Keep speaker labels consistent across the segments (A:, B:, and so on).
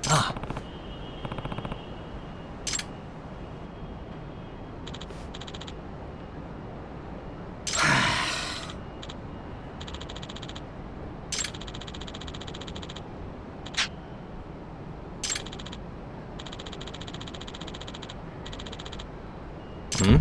A: Ah. Hmm?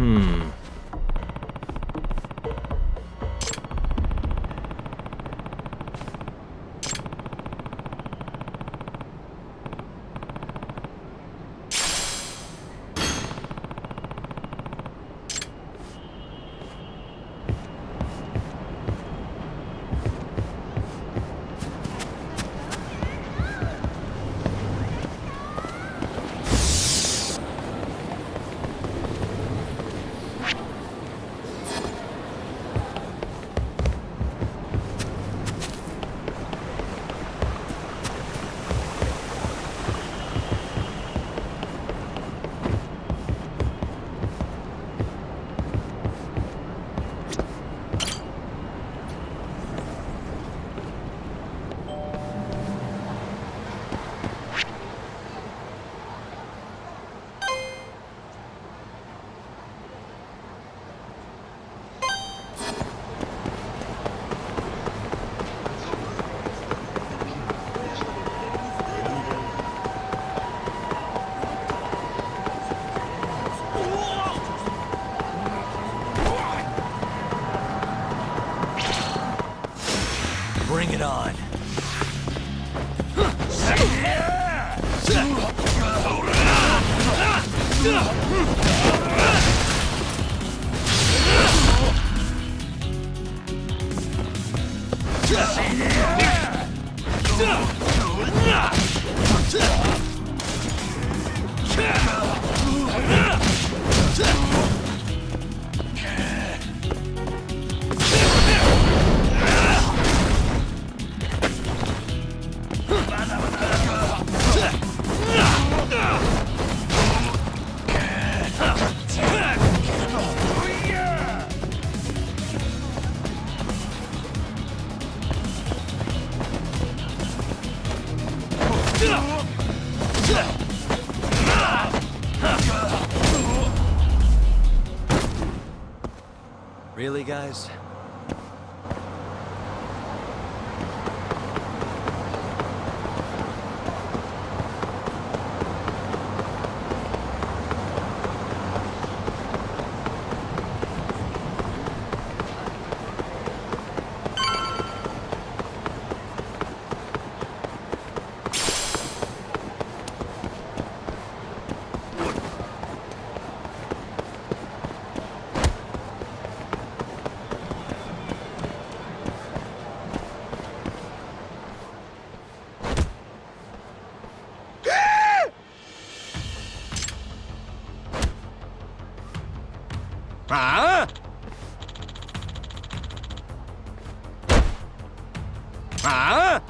A: Hmm. Bring it on. Really, guys? Ah! Ah!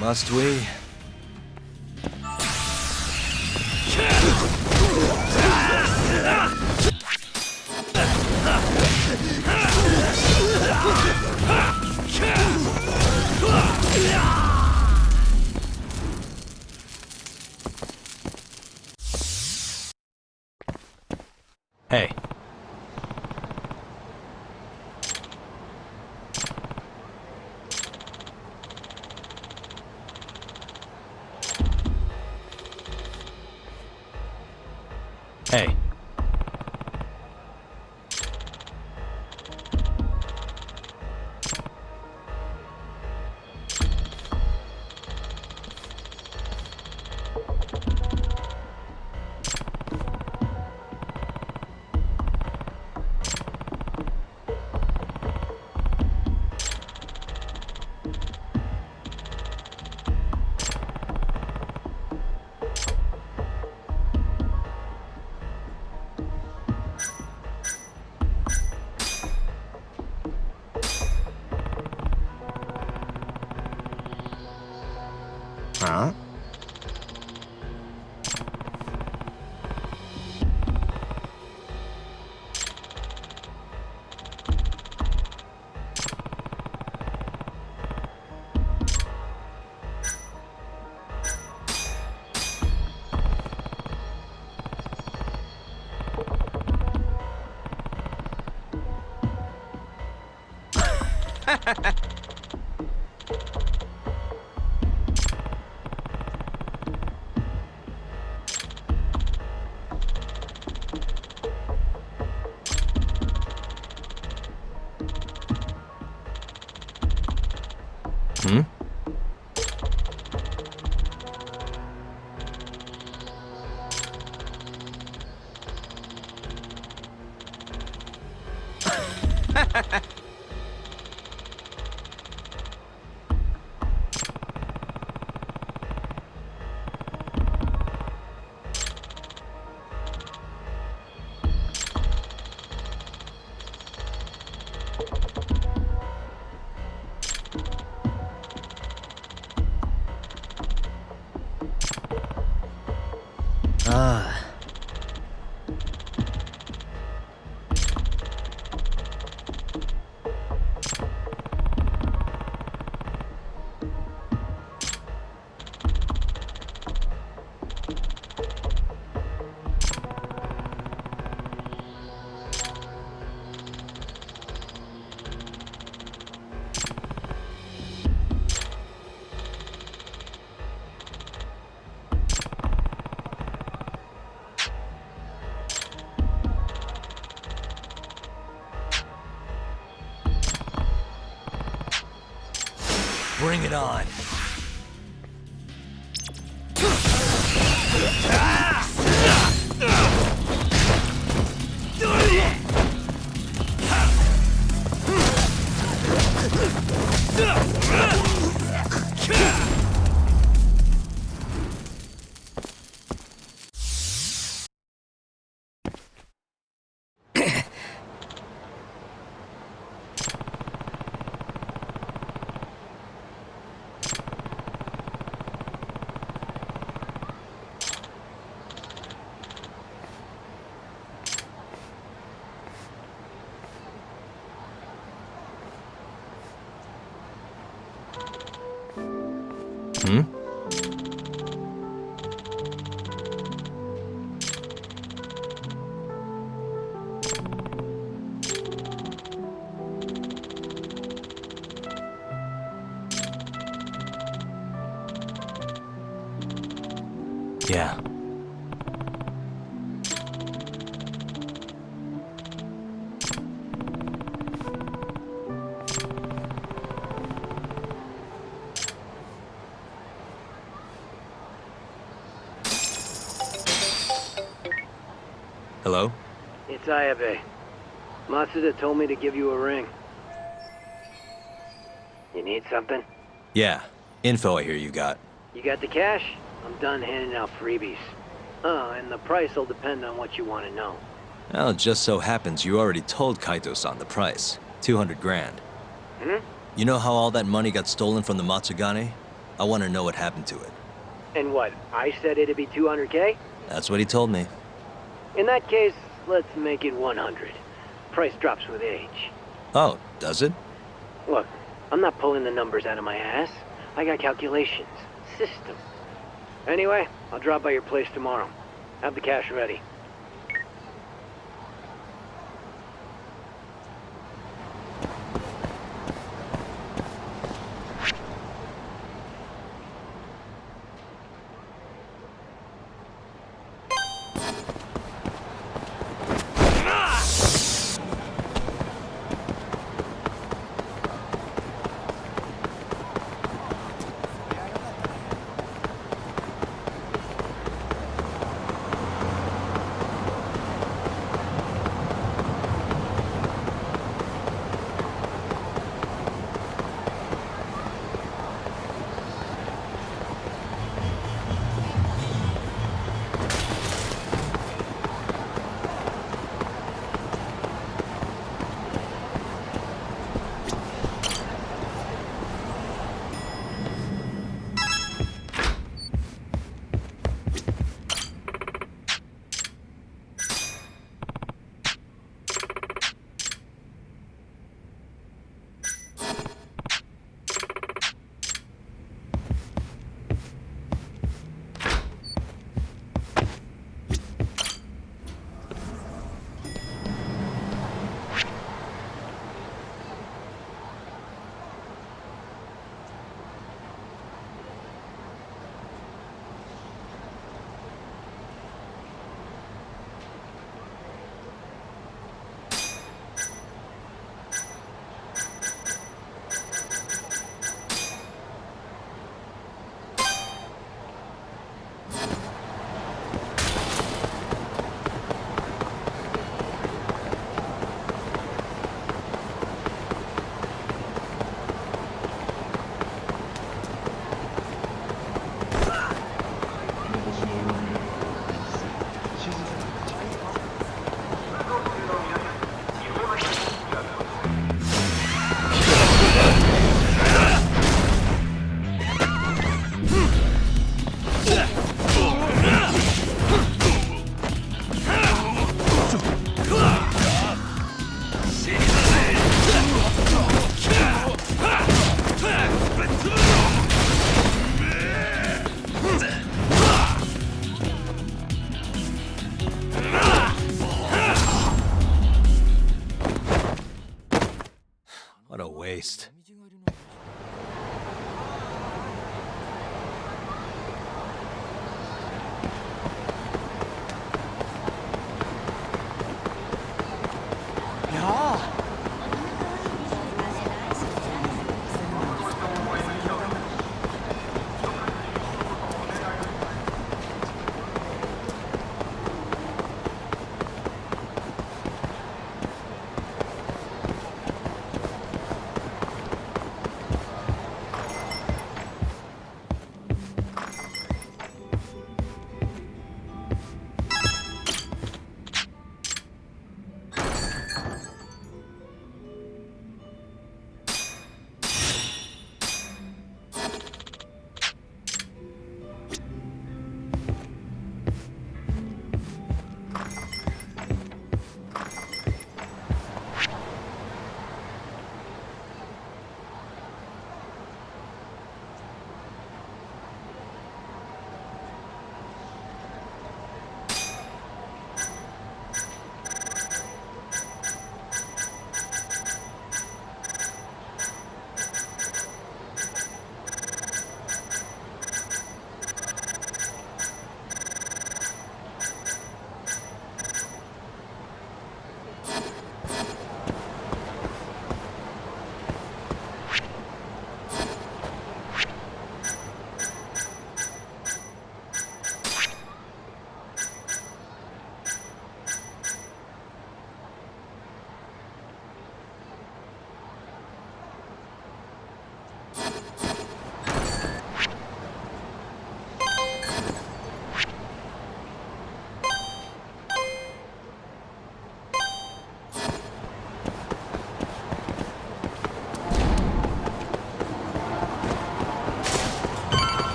A: Must we? Hey. Hey. Huh? Hmm? Ah. Bring it on. Hmm? Yeah. Hello?
B: It's Ayabe. Matsuda told me to give you a ring. You need something?
A: Yeah. Info I hear you got.
B: You got the cash? I'm done handing out freebies. Oh, and the price will depend on what you want to know.
A: Well, it just so happens you already told Kaito-san the price. 200 grand.
B: Hmm?
A: You know how all that money got stolen from the Matsugane? I want to know what happened to it.
B: And what, I said it'd be 200K?
A: That's what he told me.
B: In that case, let's make it 100. Price drops with age.
A: Oh, does it?
B: Look, I'm not pulling the numbers out of my ass. I got calculations. System. Anyway, I'll drop by your place tomorrow. Have the cash ready.
A: What a waste.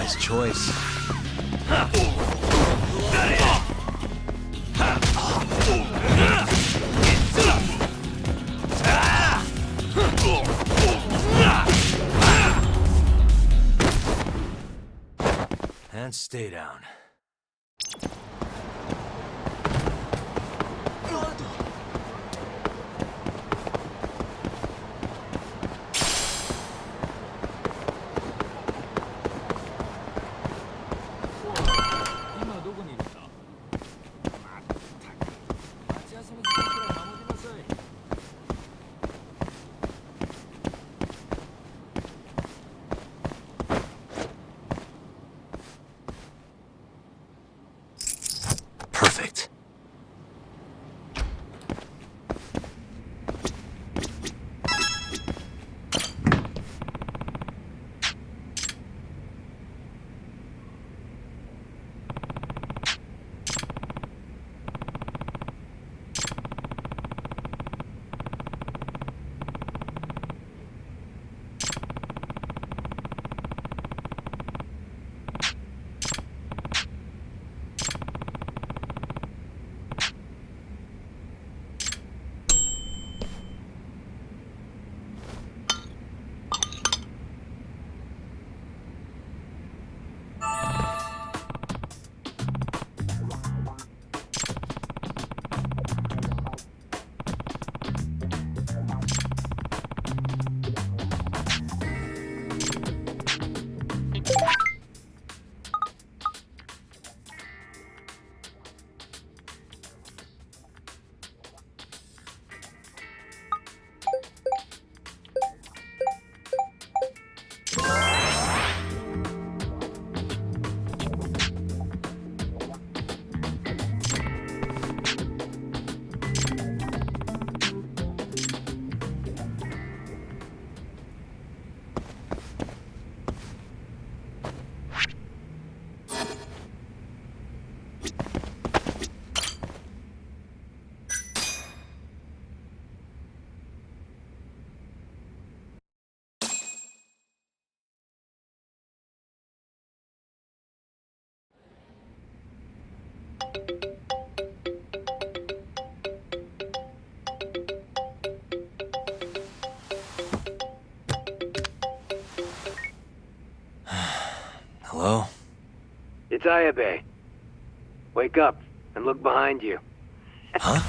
A: wise choice. And stay down. Perfect. Hello?
B: It's Ayabe. Wake up and look behind you.
A: Huh?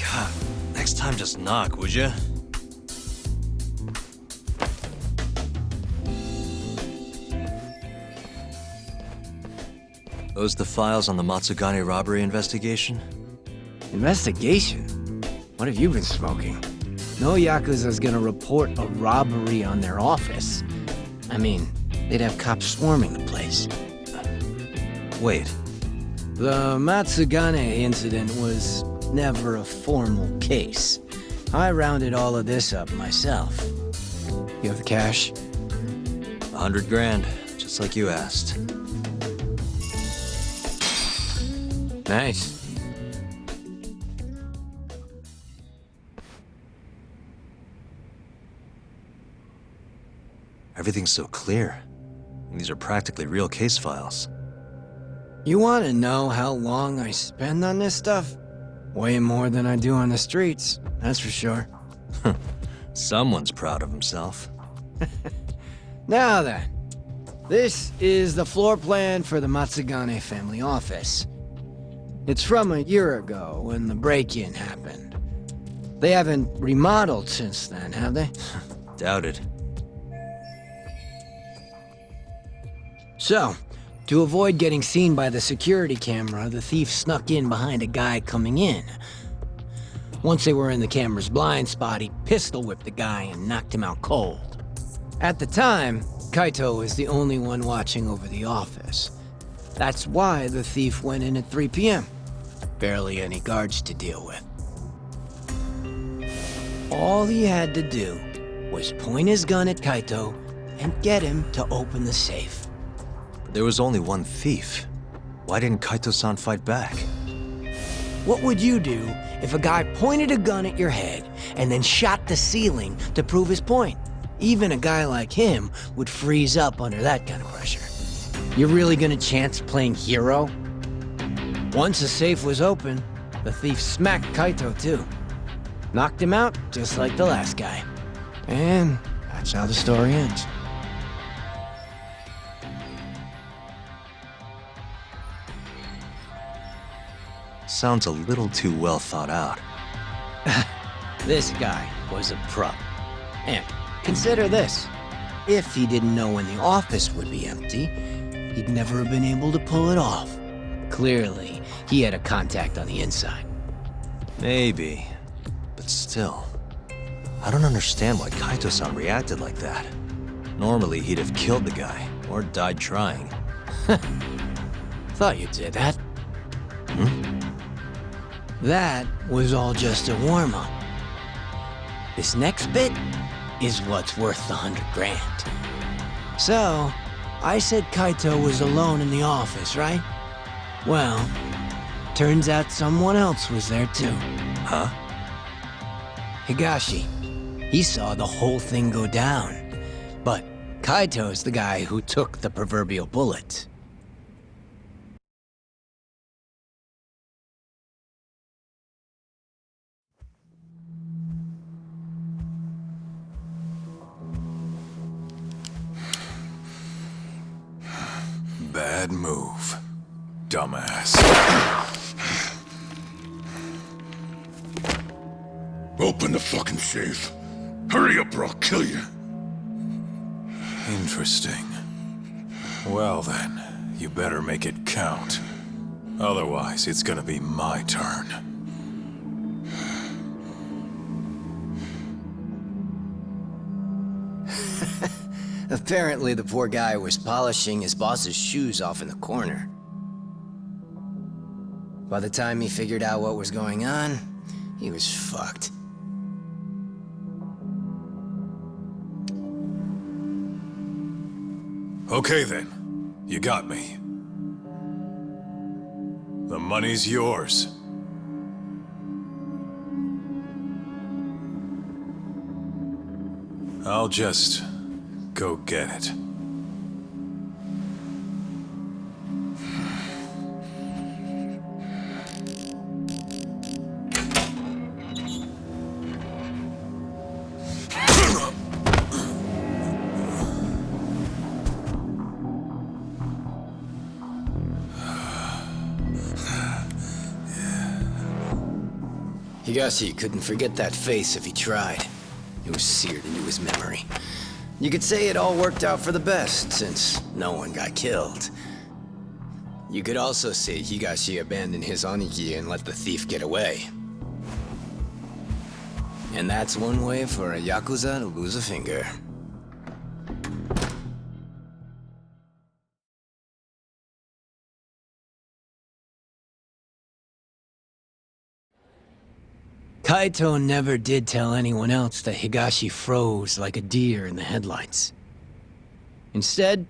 A: God, next time just knock, would ya? Those the files on the Matsugane robbery investigation?
C: Investigation? What have you been smoking? No Yakuza's gonna report a robbery on their office. I mean, they'd have cops swarming the place.
A: Wait,
C: The Matsugane incident was never a formal case. I rounded all of this up myself. You have the cash?
A: 100 grand, just like you asked.
C: Nice.
A: Everything's so clear. These are practically real case files.
C: You want to know how long I spend on this stuff? Way more than I do on the streets, that's for sure.
A: Someone's proud of himself.
C: Now then, this is the floor plan for the Matsugane family office. It's from a year ago when the break-in happened. They haven't remodeled since then, have they?
A: Doubted.
C: So, to avoid getting seen by the security camera, the thief snuck in behind a guy coming in. Once they were in the camera's blind spot, he pistol-whipped the guy and knocked him out cold. At the time, Kaito was the only one watching over the office. That's why the thief went in at 3 p.m. Barely any guards to deal with. All he had to do was point his gun at Kaito and get him to open the safe.
A: There was only one thief. Why didn't Kaito-san fight back?
C: What would you do if a guy pointed a gun at your head and then shot the ceiling to prove his point? Even a guy like him would freeze up under that kind of pressure. You're really gonna chance playing hero? Once the safe was open, the thief smacked Kaito too. Knocked him out, just like the last guy. And that's how the story ends.
A: Sounds a little too well thought out.
C: This guy was a pro. And consider this. If he didn't know when the office would be empty, he'd never have been able to pull it off. Clearly, he had a contact on the inside.
A: Maybe. But still, I don't understand why Kaito-san reacted like that. Normally, he'd have killed the guy, or died trying.
C: Thought you'd say that. That was all just a warm-up. This next bit is what's worth the 100 grand. So, I said Kaito was alone in the office, right? Well, turns out someone else was there too.
A: Huh?
C: Higashi. He saw the whole thing go down. But Kaito's the guy who took the proverbial bullet.
D: Bad move, dumbass.
E: Open the fucking safe. Hurry up or I'll kill you.
D: Interesting. Well then, you better make it count. Otherwise, it's gonna be my turn.
C: Apparently the poor guy was polishing his boss's shoes off in the corner. By the time he figured out what was going on, he was fucked.
D: Okay then, you got me. The money's yours. I'll just go get it.
C: Higashi couldn't forget that face if he tried. It was seared into his memory. You could say it all worked out for the best, since no one got killed. You could also say Higashi abandoned his Onigi and let the thief get away. And that's one way for a Yakuza to lose a finger. Kaito never did tell anyone else that Higashi froze like a deer in the headlights. Instead,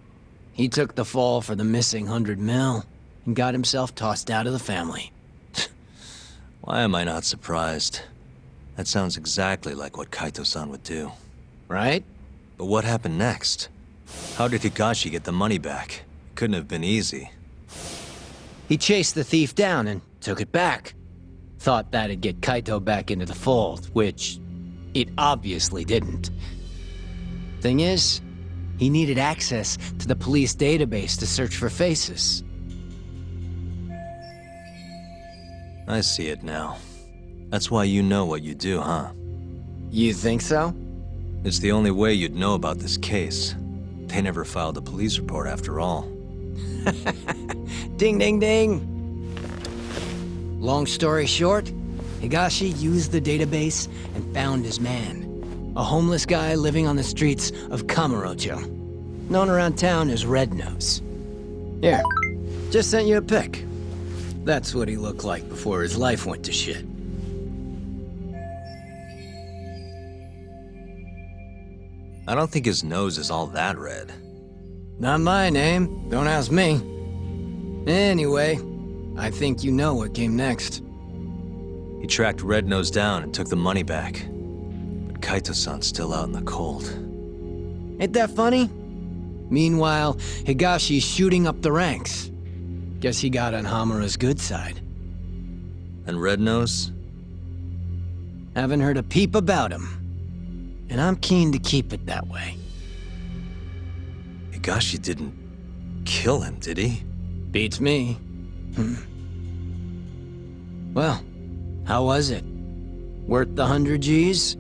C: he took the fall for the missing 100 mil and got himself tossed out of the family.
A: Why am I not surprised? That sounds exactly like what Kaito-san would do.
C: Right?
A: But what happened next? How did Higashi get the money back? Couldn't have been easy.
C: He chased the thief down and took it back. Thought that'd get Kaito back into the fold, which it obviously didn't. Thing is, he needed access to the police database to search for faces.
A: I see it now. That's why you know what you do, huh?
C: You think so?
A: It's the only way you'd know about this case. They never filed a police report after all.
C: Ding, ding, ding! Long story short, Higashi used the database and found his man. A homeless guy living on the streets of Kamurocho, known around town as Red Nose. Here, just sent you a pic. That's what he looked like before his life went to shit.
A: I don't think his nose is all that red.
C: Not my name, don't ask me. Anyway, I think you know what came next.
A: He tracked Red Nose down and took the money back. But Kaito-san's still out in the cold.
C: Ain't that funny? Meanwhile, Higashi's shooting up the ranks. Guess he got on Hamura's good side.
A: And Red Nose?
C: Haven't heard a peep about him. And I'm keen to keep it that way.
A: Higashi didn't kill him, did he?
C: Beats me. Well, how was it? Worth the 100 G's?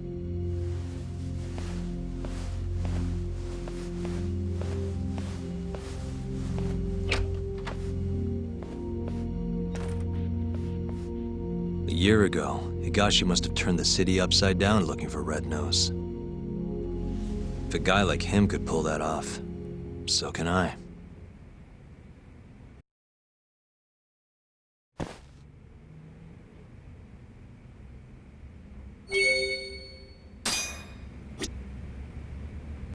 A: A year ago, Higashi must have turned the city upside down looking for Red Nose. If a guy like him could pull that off, so can I.